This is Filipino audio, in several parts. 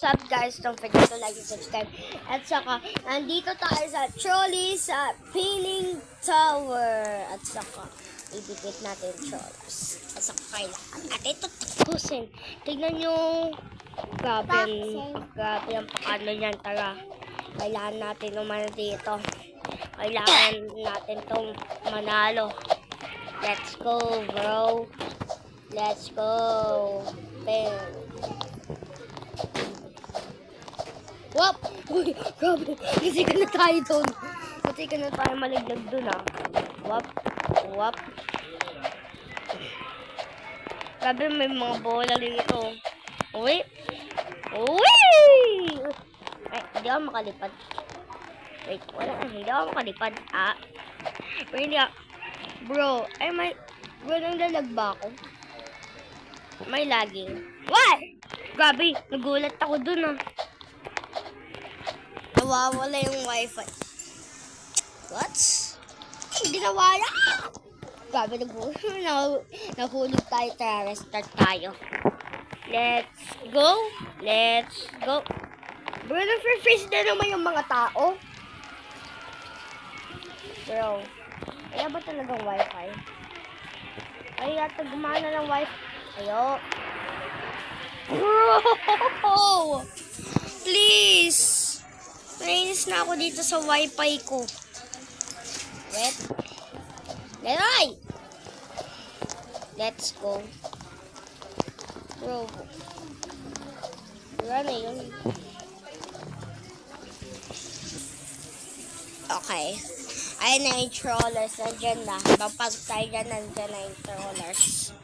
up guys? Don't forget to like and subscribe. At saka, nandito tayo sa trolley sa Peeling Tower. At saka, ibigit natin yung trollers. At saka, kailangan natin ito tapusin. Tignan nyo. Grabe ang pakano niyan. Tara. Kailangan natin umano dito. Kailangan natin itong manalo. Let's go, bro. Let's go. Bam. Wop! Uy, grabe. Kasi ka na tayo doon. Kasi ka na tayo malaglag doon, ah. Wop. Wop. Grabe, may mga bola dito. Uy. Uy! Ay, hindi ako makalipad. Wait, wala. Hindi ako makalipad. Ah. Pero hindi ako. Bro, ay may... Bro, nanglalag ba ako? May lagging. What? Grabe, nagulat ako dun, ah. Nawawala yung wifi. What? Hindi nawala. Grabe, nahulog tayo. Tara, restart tayo. Let's go. Let's go. Bro, nag-freeze na naman yung mga tao. Bro, kaya ba talagang wifi? Ay, yata gumana ng wifi. Ayo. Bro! Please! Nainis na ako dito sa wifi ko. Wait. Leroy! Let's go. Bro. Wala na yun. Okay. Ayun na yung trollers. Nandiyan na. Papasok tayo dyan. Nandiyan na yung trollers.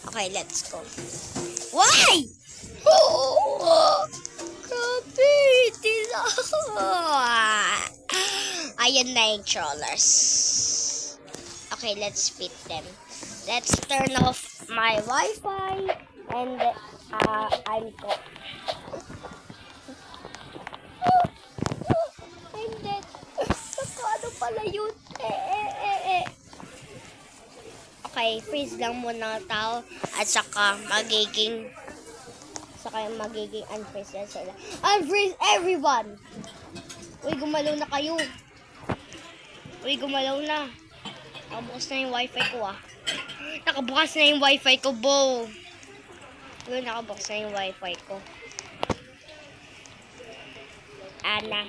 Okay, let's go. Why? Oh! Grabe! Tila! Ayun na yung trollers. Okay, let's beat them. Let's turn off my Wi-Fi. And I'm go. I'm dead. Ano pala yun? Okay, freeze lang muna tao. At saka magiging unfreeze yan sila. Unfreeze everyone! Uy, gumalaw na kayo. Uy, gumalaw na. Nakabukas na yung wifi ko, ah. Nakabukas na yung wifi ko, bo. Uy, nakabukas na yung wifi ko. Ana.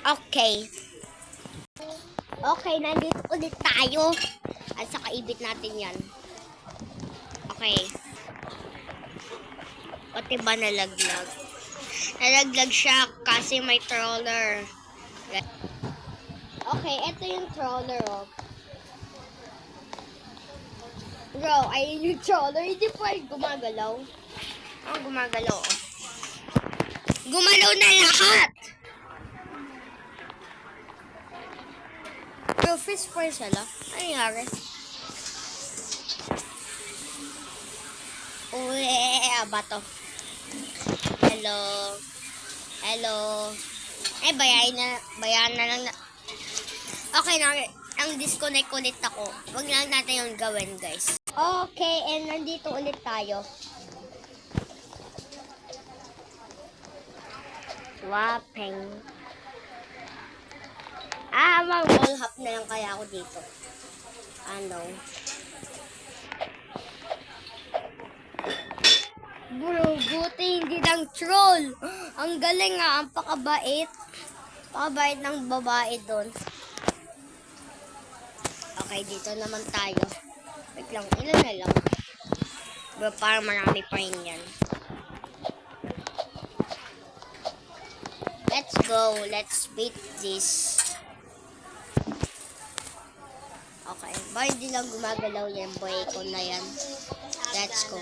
Okay. Okay, nandito ulit tayo. At saka ibit natin yan. Okay. Pati ba nalaglag? Nalaglag siya kasi may troller. Okay, ito yung troller, oh. Bro, ayun yung troller. Hindi pa gumagalaw. Oh, gumagalaw, oh. Gumalaw na lahat! Bro, fish fry sila. Ano nangyari? Uwe, bato. Hello. Hello. Eh, bayan na lang na. Okay na, ang disconnect ulit ako. Huwag lang natin yung gawin, guys. Okay, and nandito ulit tayo. Wapeng. Mag-wall hop na lang kaya ako dito. Ano? Bro, buti hindi lang troll. Ang galing, ah. Ang pakabait. Pakabait ng babae doon. Okay, dito naman tayo. Wait lang, ilan na lang? Bro, parang marami pa rin yan. Let's go. Let's beat this. Okay. Ba, hindi lang gumagalaw yan. Boy ko na yan. Let's go.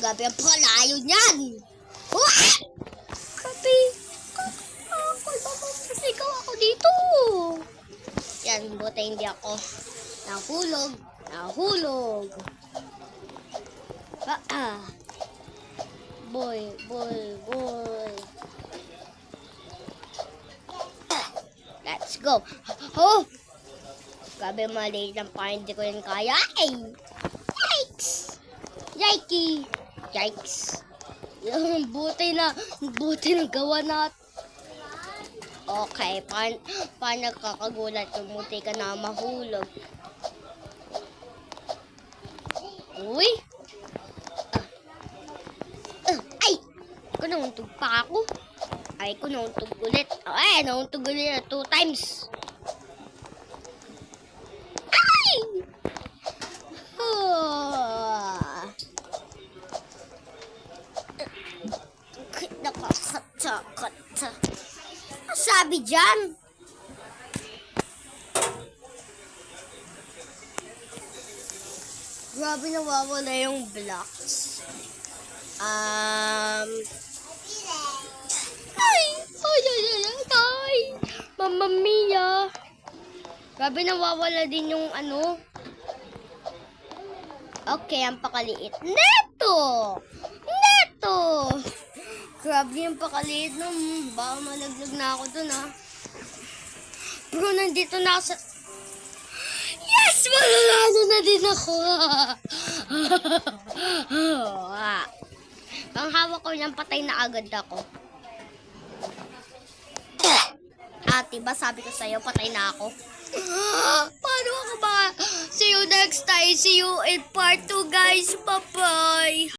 Gabi ang palayo niyan. What? Gabi. Kakasigaw ako dito. Yan. Buti hindi ako nahulog. Nahulog. Boy. Let's go. Oh! Grabe, mali lang pa. Hindi ko yun kaya. Ay! Yikes! Yikey! Yikes. Buti na gawa natin. Okay, paano kakagulat kung munti ka na mahulog? Uy! Ay! Nauntog pa ako. Ay, nauntog ulit. Ay, nauntog ulit 2 times. Ay! Nakakata. Sabi dyan. Grabe, nawawala yung blocks. Ay! Mamma mia! Grabe, nawawala din yung ano. Okay, ang pakaliit. Neto! Grabe yung pakaliit nun. Baka malaglag na ako dun, ha. Bro, nandito na ako sa... Yes! Malalalo na din ako! Ang hawak ko niyan, patay na agad ako. Diba sabi ko sa'yo, patay na ako. Paano ako ba? See you next time. See you in part 2, guys. Bye-bye.